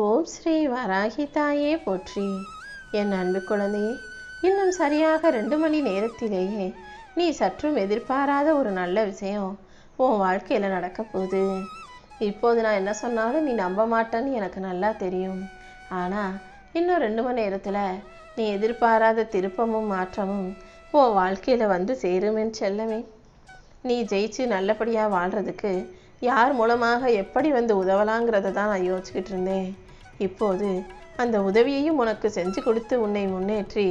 ஓம் ஸ்ரீ வராகி தாயே போற்றி. என் அன்பு குழந்தையே, இன்னும் சரியாக 2 மணி நேரத்திலேயே நீ சற்றும் எதிர்பாராத ஒரு நல்ல விஷயம் உன் வாழ்க்கையில் நடக்க போகுது. இப்போது நான் என்ன சொன்னாலும் நீ நம்ப மாட்டேன்னு எனக்கு நல்லா தெரியும். ஆனால் இன்னும் 2 மணி நேரத்தில் நீ எதிர்பாராத திருப்பமும் மாற்றமும் உன் வாழ்க்கையில் வந்து சேருமென்னு செல்லமே. நீ ஜெயிச்சு நல்லபடியாக வாழ்கிறதுக்கு யார் மூலமாக எப்படி வந்து உதவலாங்கிறத தான் நான் யோசிச்சுக்கிட்டு இருந்தேன். இப்போது அந்த உதவியையும் உனக்கு செஞ்சு கொடுத்து உன்னை முன்னேற்றி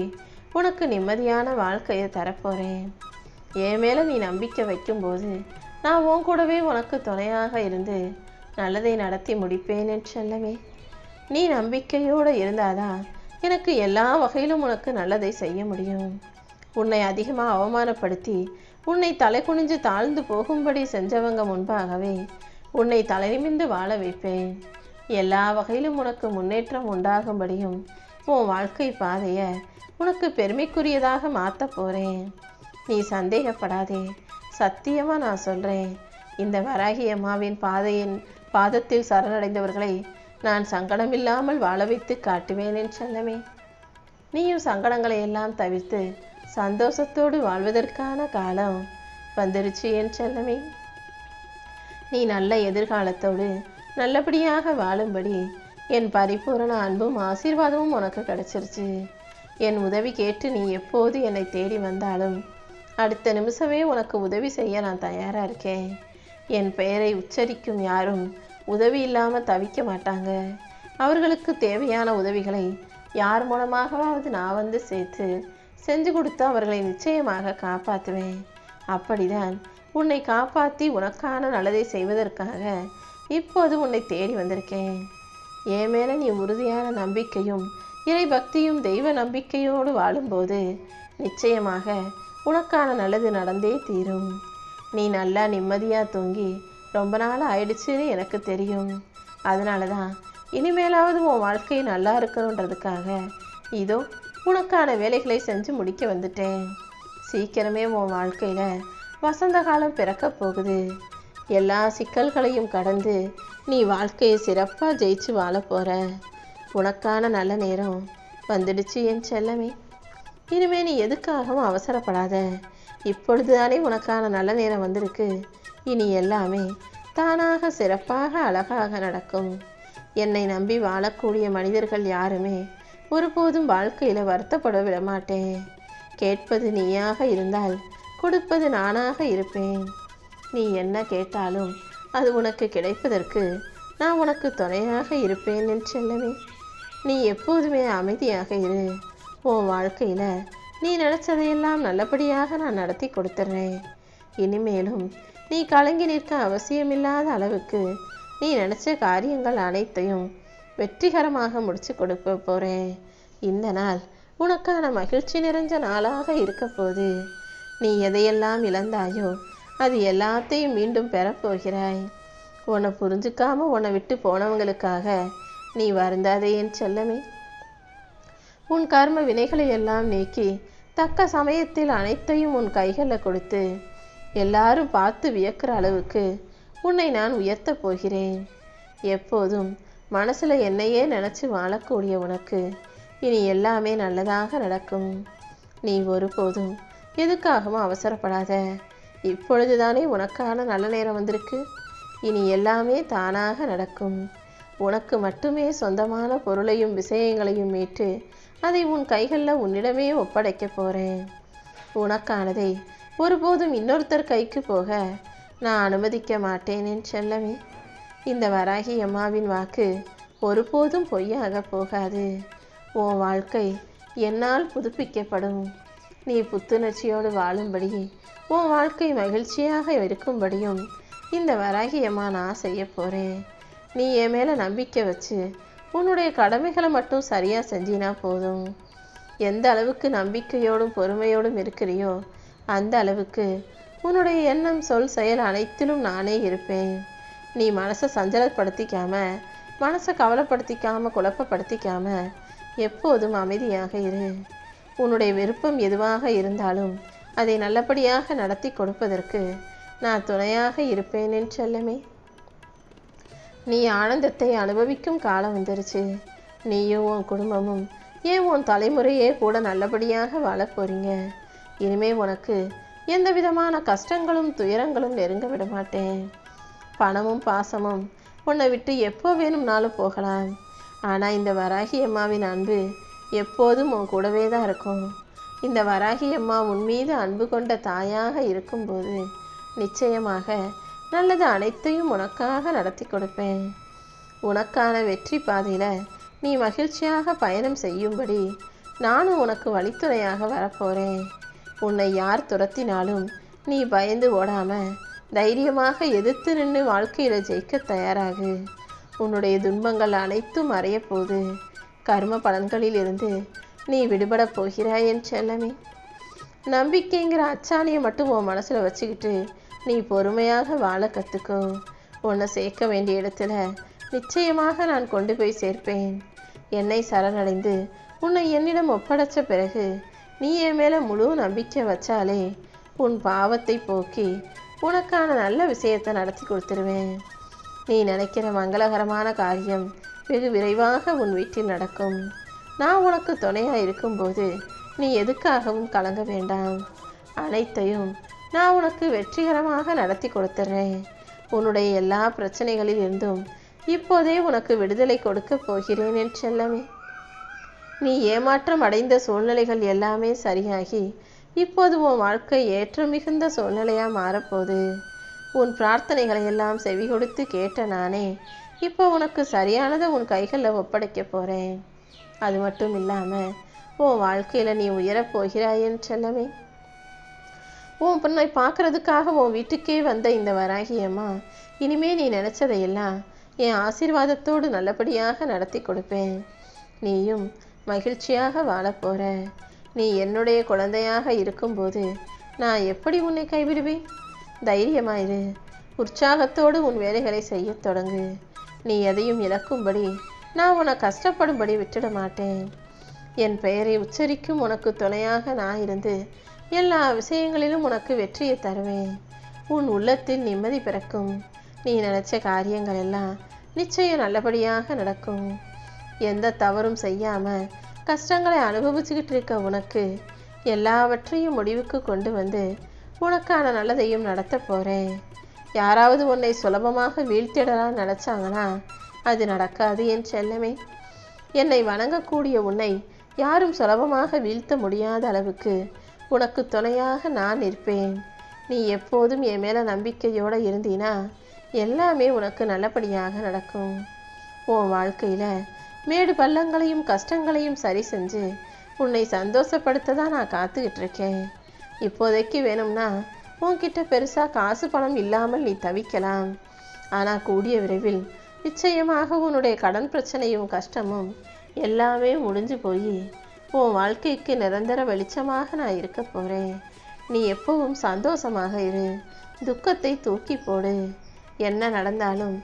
உனக்கு நிம்மதியான வாழ்க்கையை தரப்போகிறேன். என் மேலே நீ நம்பிக்கை வைக்கும்போது நான் உன் கூடவே உனக்கு துணையாக இருந்து நல்லதை நடத்தி முடிப்பேன் செல்லமே. நீ நம்பிக்கையோடு இருந்தாதான் எனக்கு எல்லா வகையிலும் உனக்கு நல்லதை செய்ய முடியும். உன்னை அதிகமாக அவமானப்படுத்தி உன்னை தலை குனிஞ்சு தாழ்ந்து போகும்படி செஞ்சவங்க முன்பாகவே உன்னை தலை நிமிர்ந்து வாழ வைப்பேன். எல்லா வகையிலும் உனக்கு முன்னேற்றம் உண்டாகும்படியும் உன் வாழ்க்கை பாதையை உனக்கு பெருமைக்குரியதாக மாற்ற போகிறேன். நீ சந்தேகப்படாதே, சத்தியமாக நான் சொல்கிறேன். இந்த வராகி அம்மாவின் பாதத்தில் சரணடைந்தவர்களை நான் சங்கடமில்லாமல் வாழ வைத்து காட்டுவேன் என் செல்லமே. நீயும் சங்கடங்களை எல்லாம் தவிர்த்து சந்தோஷத்தோடு வாழ்வதற்கான காலம் வந்துருச்சு என் செல்லமே. நீ நல்ல எதிர்காலத்தோடு நல்லபடியாக வாழும்படி என் பரிபூரண அன்பும் ஆசீர்வாதமும் உனக்கு கிடைச்சிருச்சு. என் உதவி கேட்டு நீ எப்போது என்னை தேடி வந்தாலும் அடுத்த நிமிஷமே உனக்கு உதவி செய்ய நான் தயாராக இருக்கேன். என் பெயரை உச்சரிக்கும் யாரும் உதவி இல்லாமல் தவிக்க மாட்டாங்க. அவர்களுக்கு தேவையான உதவிகளை யார் மூலமாகவாவது நான் வந்து சேர்த்து செஞ்சு கொடுத்து அவர்களை நிச்சயமாக காப்பாற்றுவேன். அப்படிதான் உன்னை காப்பாற்றி உனக்கான நல்லதை செய்வதற்காக இப்போது உன்னை தேடி வந்திருக்கேன். என் மேலே நீ உறுதியான நம்பிக்கையும் இறை பக்தியும் தெய்வ நம்பிக்கையோடு வாழும்போது நிச்சயமாக உனக்கான நல்லது நடந்தே தீரும். நீ நல்லா நிம்மதியாக தூங்கி ரொம்ப நாள் ஆயிடுச்சுன்னு எனக்கு தெரியும். அதனால தான் இனிமேலாவது உன் வாழ்க்கை நல்லா இருக்கணுன்றதுக்காக இதோ உனக்கான வேலைகளை செஞ்சு முடிக்க வந்துட்டேன். சீக்கிரமே உன் வாழ்க்கையில் வசந்த காலம் பிறக்க போகுது. எல்லா சிக்கல்களையும் கடந்து நீ வாழ்க்கையை சிறப்பாக ஜெயிச்சு வாழ போகிற. உனக்கான நல்ல நேரம் வந்துடுச்சு என் செல்லமே. இனிமே நீ எதுக்காகவும் அவசரப்படாத. இப்பொழுது தானே உனக்கான நல்ல நேரம் வந்திருக்கு. இனி எல்லாமே தானாக சிறப்பாக அழகாக நடக்கும். என்னை நம்பி வாழக்கூடிய மனிதர்கள் யாருமே ஒருபோதும் வாழ்க்கையில் வருத்தப்பட விட மாட்டேன். கேட்பது நீயாக இருந்தால் கொடுப்பது நானாக இருப்பேன். நீ என்ன கேட்டாலும் அது உனக்கு கிடைப்பதற்கு நான் உனக்கு துணையாக இருப்பேன் என் செல்லமே. நீ எப்போதுமே அமைதியாக இரு. உன் வாழ்க்கையில் நீ நினச்சதையெல்லாம் நல்லபடியாக நான் நடத்தி கொடுத்துட்றேன். இனிமேலும் நீ கலங்கி நிற்க அவசியமில்லாத அளவுக்கு நீ நினச்ச காரியங்கள் அனைத்தையும் வெற்றிகரமாக முடிச்சு கொடுக்க போகிறேன். இந்த நாள் உனக்கான மகிழ்ச்சி நிறைஞ்ச நாளாக இருக்க போது. நீ எதையெல்லாம் இழந்தாயோ அது எல்லாத்தையும் மீண்டும் பெறப்போகிறாய். உன்னை புரிஞ்சுக்காம உன்னை விட்டு போனவங்களுக்காக நீ வருந்தாதே என் செல்லமே. உன் கர்ம வினைகளை எல்லாம் நீக்கி தக்க சமயத்தில் அனைத்தையும் உன் கைகளில் கொடுத்து எல்லாரும் பார்த்து வியக்கிற அளவுக்கு உன்னை நான் உயர்த்த போகிறேன். எப்போதும் மனசில் என்னையே நினச்சி வாழக்கூடிய உனக்கு இனி எல்லாமே நல்லதாக நடக்கும். நீ ஒருபோதும் எதுக்காகவும் அவசரப்படாத. இப்பொழுது தானே உனக்கான நல்ல நேரம் வந்திருக்கு. இனி எல்லாமே தானாக நடக்கும். உனக்கு மட்டுமே சொந்தமான பொருளையும் விஷயங்களையும் மீட்டு அதை உன் கைகளில் உன்னிடமே ஒப்படைக்க போகிறேன். உனக்கானதை ஒருபோதும் இன்னொருத்தர் கைக்கு போக நான் அனுமதிக்க மாட்டேன் என் செல்லமே. இந்த வராகி அம்மாவின் வாக்கு ஒருபோதும் பொய்யாக போகாது. உன் வாழ்க்கை என்னால் புதுப்பிக்கப்படும். நீ புத்துணர்ச்சியோடு வாழும்படி உன் வாழ்க்கை மகிழ்ச்சியாக இருக்கும்படியும் இந்த வராகி அம்மா நான் செய்ய போகிறேன். நீ என் மேலே நம்பிக்கை வச்சு உன்னுடைய கடமைகளை மட்டும் சரியாக செஞ்சினா போதும். எந்த அளவுக்கு நம்பிக்கையோடும் பொறுமையோடும் இருக்கிறியோ அந்த அளவுக்கு உன்னுடைய எண்ணம் சொல் செயல் அனைத்திலும் நானே இருப்பேன். நீ மனசை சஞ்சலப்படுத்திக்காம மனசை கவலைப்படுத்திக்காம குழப்பப்படுத்திக்காம எப்போதும் அமைதியாக இரு. உன்னுடைய விருப்பம் எதுவாக இருந்தாலும் அதை நல்லபடியாக நடத்தி கொடுப்பதற்கு நான் துணையாக இருப்பேன் என் செல்லமே. நீ ஆனந்தத்தை அனுபவிக்கும் காலம் வந்துருச்சு. நீயும் உன் குடும்பமும் ஏன் உன் தலைமுறையே கூட நல்லபடியாக வாழப் போறீங்க. இனிமே உனக்கு எந்த விதமான கஷ்டங்களும் துயரங்களும் நெருங்க விட மாட்டேன். பணமும் பாசமும் உன்னை விட்டு எப்போ வேணும்னாலும் போகலாம். ஆனால் இந்த வராகி அம்மாவின் அன்பு எப்போதும் உன் கூடவே தான் இருக்கும். இந்த வராகி அம்மா உன் மீது அன்பு கொண்ட தாயாக இருக்கும்போது நிச்சயமாக நல்லது அனைத்தையும் உனக்காக நடத்தி கொடுப்பேன். உனக்கான வெற்றி பாதையில் நீ மகிழ்ச்சியாக பயணம் செய்யும்படி நானும் உனக்கு வழித்துணையாக வரப்போகிறேன். உன்னை யார் துரத்தினாலும் நீ பயந்து ஓடாம தைரியமாக எதிர்த்து நின்று வாழ்க்கையில் ஜெயிக்க தயாராகு. உன்னுடைய துன்பங்கள் அனைத்தும் மறைய போது கர்ம பலன்களில் இருந்து நீ விடுபட போகிறாய் என் செல்லமே. நம்பிக்கைங்கிற அச்சாணியை மட்டும் உன் மனசில் வச்சுக்கிட்டு நீ பொறுமையாக வாழ கற்றுக்கோ. உன்னை சேர்க்க வேண்டிய இடத்துல நிச்சயமாக நான் கொண்டு போய் சேர்ப்பேன். என்னை சரணடைந்து உன்னை என்னிடம் ஒப்படைச்ச பிறகு நீ என் மேலே முழு நம்பிக்கை வச்சாலே உன் பாவத்தை போக்கி உனக்கான நல்ல விஷயத்தை நடத்தி கொடுத்துருவேன். நீ நினைக்கிற மங்களகரமான காரியம் வெகு விரைவாக உன் வீட்டில் நடக்கும். நான் உனக்கு துணையாக இருக்கும்போது நீ எதுக்காகவும் கலங்க வேண்டாம். அனைத்தையும் நான் உனக்கு வெற்றிகரமாக நடத்தி கொடுத்துட்றேன். உன்னுடைய எல்லா பிரச்சனைகளில் இருந்தும் இப்போதே உனக்கு விடுதலை கொடுக்க போகிறேன் என் செல்லமே. நீ ஏமாற்றம் அடைந்த சூழ்நிலைகள் எல்லாமே சரியாகி இப்போது உன் வாழ்க்கை ஏற்றம் மிகுந்த சூழ்நிலையாக மாறப்போகுது. உன் பிரார்த்தனைகளை எல்லாம் செவி கொடுத்து கேட்ட நானே இப்போ உனக்கு சரியானதை உன் கைகளில் ஒப்படைக்க போகிறேன். அது மட்டும் இல்லாமல் உன் வாழ்க்கையில் நீ உயரப்போகிறாய் என் செல்லமே. உன் பொண்ணை பார்க்கறதுக்காக உன் வீட்டுக்கே வந்த இந்த வராகி அம்மா இனிமே நீ நினச்சதையெல்லாம் என் ஆசீர்வாதத்தோடு நல்லபடியாக நடத்தி கொடுப்பேன். நீயும் மகிழ்ச்சியாக வாழப்போகிற. நீ என்னுடைய குழந்தையாக இருக்கும்போது நான் எப்படி உன்னை கைவிடுவேன்? தைரியமாயிரு. உற்சாகத்தோடு உன் வேலைகளை செய்ய தொடங்கு. நீ எதையும் இழக்கும்படி நான் உன்னை கஷ்டப்படும்படி விட்டுட மாட்டேன். என் பெயரை உச்சரிக்கும் உனக்கு துணையாக நான் இருந்து எல்லா விஷயங்களிலும் உனக்கு வெற்றியை தருவேன். உன் உள்ளத்தில் நிம்மதி பிறக்கும். நீ நினச்ச காரியங்கள் எல்லாம் நிச்சயம் நல்லபடியாக நடக்கும். எந்த தவறும் செய்யாமல் கஷ்டங்களை அனுபவிச்சுக்கிட்டு இருக்க உனக்கு எல்லாவற்றையும் முடிவுக்கு கொண்டு வந்து உனக்கான நல்லதையும் நடத்த போகிறேன். யாராவது உன்னை சுலபமாக வீழ்த்திடலாம் நினச்சாங்கன்னா அது நடக்காது என் செல்லமே. என்னை வணங்கக்கூடிய உன்னை யாரும் சுலபமாக வீழ்த்த முடியாத அளவுக்கு உனக்கு துணையாக நான் இருப்பேன். நீ எப்போதும் என் மேலே நம்பிக்கையோடு இருந்தீனா எல்லாமே உனக்கு நல்லபடியாக நடக்கும். உன் வாழ்க்கையில் மேடு பள்ளங்களையும் கஷ்டங்களையும் சரி செஞ்சு உன்னை சந்தோஷப்படுத்த தான் நான் காத்துக்கிட்டு இருக்கேன். இப்போதைக்கு வேணும்னா உன்கிட்ட பெருசாக காசு பணம் இல்லாமல் நீ தவிக்கலாம். ஆனால் கூடிய விரைவில் நிச்சயமாக உன்னுடைய கடன் பிரச்சனையும் கஷ்டமும் எல்லாமே முடிஞ்சு போய் உன் வாழ்க்கைக்கு நிரந்தர வெளிச்சமாக நான் இருக்க போகிறேன். நீ எப்பவும் சந்தோஷமாக இரு. துக்கத்தை தூக்கி போடு. என்ன நடந்தாலும்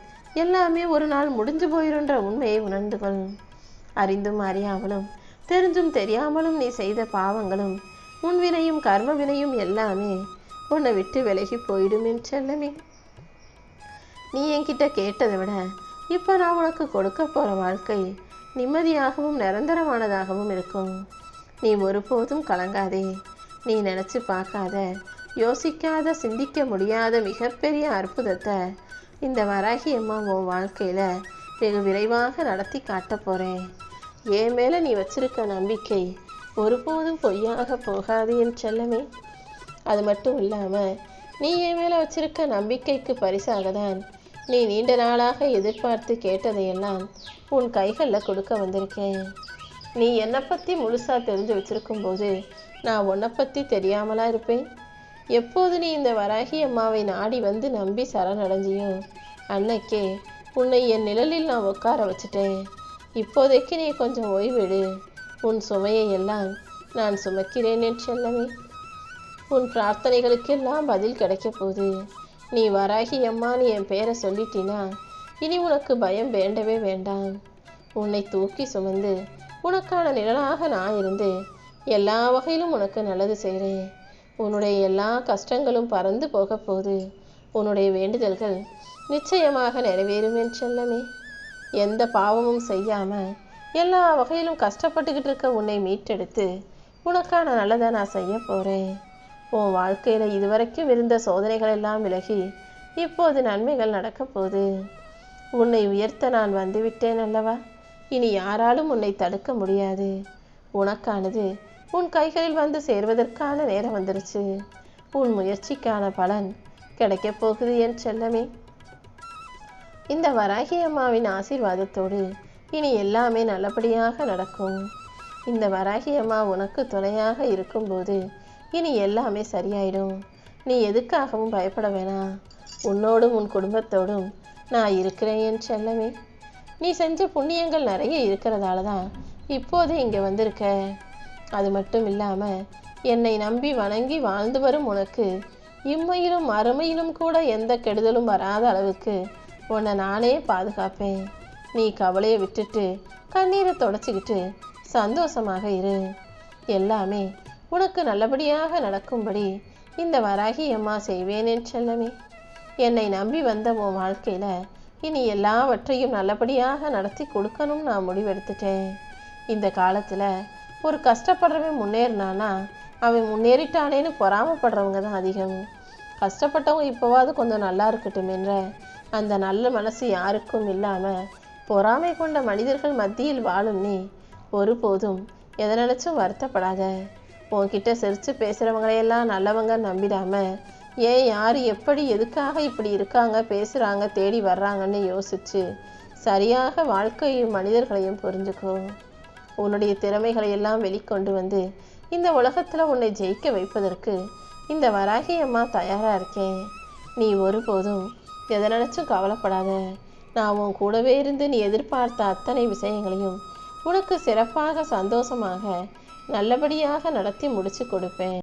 எல்லாமே ஒரு நாள் முடிஞ்சு போயிருன்ற உண்மையை உணர்ந்து கொள். அறிந்தும் அறியாமலும் தெரிஞ்சும் தெரியாமலும் நீ செய்த பாவங்களும் உன் வினையும் கர்ம வினையும் எல்லாமே உன்னை விட்டு விலகி போயிடும் என் செல்லமே. நீ என்கிட்ட கேட்டதை விட இப்போ நான் உனக்கு கொடுக்க போகிற வாழ்க்கை நிம்மதியாகவும் நிரந்தரமானதாகவும் இருக்கும். நீ ஒருபோதும் கலங்காதே. நீ நினச்சி பார்க்காத, யோசிக்காத, சிந்திக்க முடியாத மிகப்பெரிய அற்புதத்தை இந்த வராகி அம்மா உன் வாழ்க்கையில் வெகு விரைவாக நடத்தி காட்ட போகிறேன். என் மேலே நீ வச்சிருக்க நம்பிக்கை ஒருபோதும் பொய்யாக போகாது என் செல்லமே. அது மட்டும் இல்லாமல் நீ என் மேலே வச்சிருக்க நம்பிக்கைக்கு பரிசாக தான் நீ நீண்ட நாளாக எதிர்பார்த்து கேட்டதையெல்லாம் உன் கைகளில் கொடுக்க வந்திருக்கேன். நீ என்னை பற்றி முழுசாக தெரிஞ்சு வச்சிருக்கும்போது நான் உன்னை பற்றி தெரியாமலா இருப்பேன்? எப்போது நீ இந்த வராகி அம்மாவை நாடி வந்து நம்பி சரணடைஞ்சியோ அன்னைக்கே உன்னை என் நிழலில் நான் உட்கார வச்சுட்டேன். இப்போதைக்கு நீ கொஞ்சம் ஓய்வெடு. உன் சுமையை எல்லாம் நான் சுமக்கிறேன் என் செல்லமே. உன் பிரார்த்தனைகளுக்கெல்லாம் பதில் கிடைக்க போகுது. நீ வராகி அம்மான்னு என் பேரை சொல்லிட்டினா இனி உனக்கு பயம் வேண்டவே வேண்டாம். உன்னை தூக்கி சுமந்து உனக்கான நிழலாக நான் இருந்து எல்லா வகையிலும் உனக்கு நல்லது செய்கிறேன். உன்னுடைய எல்லா கஷ்டங்களும் பறந்து போக போகுது. உன்னுடைய வேண்டுதல்கள் நிச்சயமாக நிறைவேறும் என் செல்லமே. எந்த பாவமும் செய்யாம எல்லா வகையிலும் கஷ்டப்பட்டுக்கிட்டு இருக்க உன்னை மீட்டெடுத்து உனக்கான நல்லதை நான் செய்ய போறேன். உன் வாழ்க்கையில இதுவரைக்கும் இருந்த சோதனைகள் எல்லாம் விலகி இப்போது நன்மைகள் நடக்க போகுது. உன்னை உயர்த்த நான் வந்துவிட்டேன் அல்லவா? இனி யாராலும் உன்னை தடுக்க முடியாது. உனக்கானது உன் கைகளில் வந்து சேர்வதற்கான நேரம் வந்துருச்சு. உன் முயற்சிக்கான பலன் கிடைக்கப் போகுது என் செல்லமே. இந்த வராகி அம்மாவின் ஆசீர்வாதத்தோடு இனி எல்லாமே நல்லபடியாக நடக்கும். இந்த வராகி அம்மா உனக்கு துணையாக இருக்கும்போது இனி எல்லாமே சரியாயிடும். நீ எதுக்காகவும் பயப்பட வேணாம். உன்னோடும் உன் குடும்பத்தோடும் நான் இருக்கிறேன் என் செல்லமே. நீ செஞ்ச புண்ணியங்கள் நிறைய இருக்கிறதால தான் இப்போது இங்கே வந்திருக்க. அது மட்டும் இல்லாமல் என்னை நம்பி வணங்கி வாழ்ந்து வரும் உனக்கு இம்மையிலும் மறுமையிலும் கூட எந்த கெடுதலும் வராத அளவுக்கு உன்னை நானே பாதுகாப்பேன். நீ கவலையை விட்டுட்டு கண்ணீரை தொடச்சிக்கிட்டு சந்தோஷமாக இரு. எல்லாமே உனக்கு நல்லபடியாக நடக்கும்படி இந்த வராகி அம்மா செய்வேன் என் செல்லமே. என்னை நம்பி வந்த உன் வாழ்க்கையில் இனி எல்லாவற்றையும் நல்லபடியாக நடத்தி கொடுக்கணும் நான் முடிவெடுத்துட்டேன். இந்த காலத்தில் ஒரு கஷ்டப்படுறவன் முன்னேறினானா அவன் முன்னேறிட்டானேன்னு பொறாமப்படுறவங்க தான் அதிகம். கஷ்டப்பட்டவங்க இப்போவாது கொஞ்சம் நல்லா இருக்கட்டும் என்ற அந்த நல்ல மனசு யாருக்கும் இல்லாமல் பொறாமை கொண்ட மனிதர்கள் மத்தியில் வாழும் நீ ஒருபோதும் எதை நினச்சும் வருத்தப்படாத. உன்கிட்ட சிரித்து பேசுகிறவங்களையெல்லாம் நல்லவங்க நம்பிடாம ஏன் யார் எப்படி எதுக்காக இப்படி இருக்காங்க பேசுகிறாங்க தேடி வர்றாங்கன்னு யோசிச்சு சரியாக வாழ்க்கையும் மனிதர்களையும் புரிஞ்சுக்கோ. உன்னுடைய திறமைகளை எல்லாம் வெளிக்கொண்டு வந்து இந்த உலகத்தில் உன்னை ஜெயிக்க வைப்பதற்கு இந்த வராகி அம்மா தயாராக இருக்கேன். நீ ஒருபோதும் எதை நினச்சும் கவலைப்படாத. நான் உன் கூடவே இருந்து நீ எதிர்பார்த்த அத்தனை விஷயங்களையும் உனக்கு சிறப்பாக சந்தோஷமாக நல்லபடியாக நடத்தி முடிச்சு கொடுப்பேன்.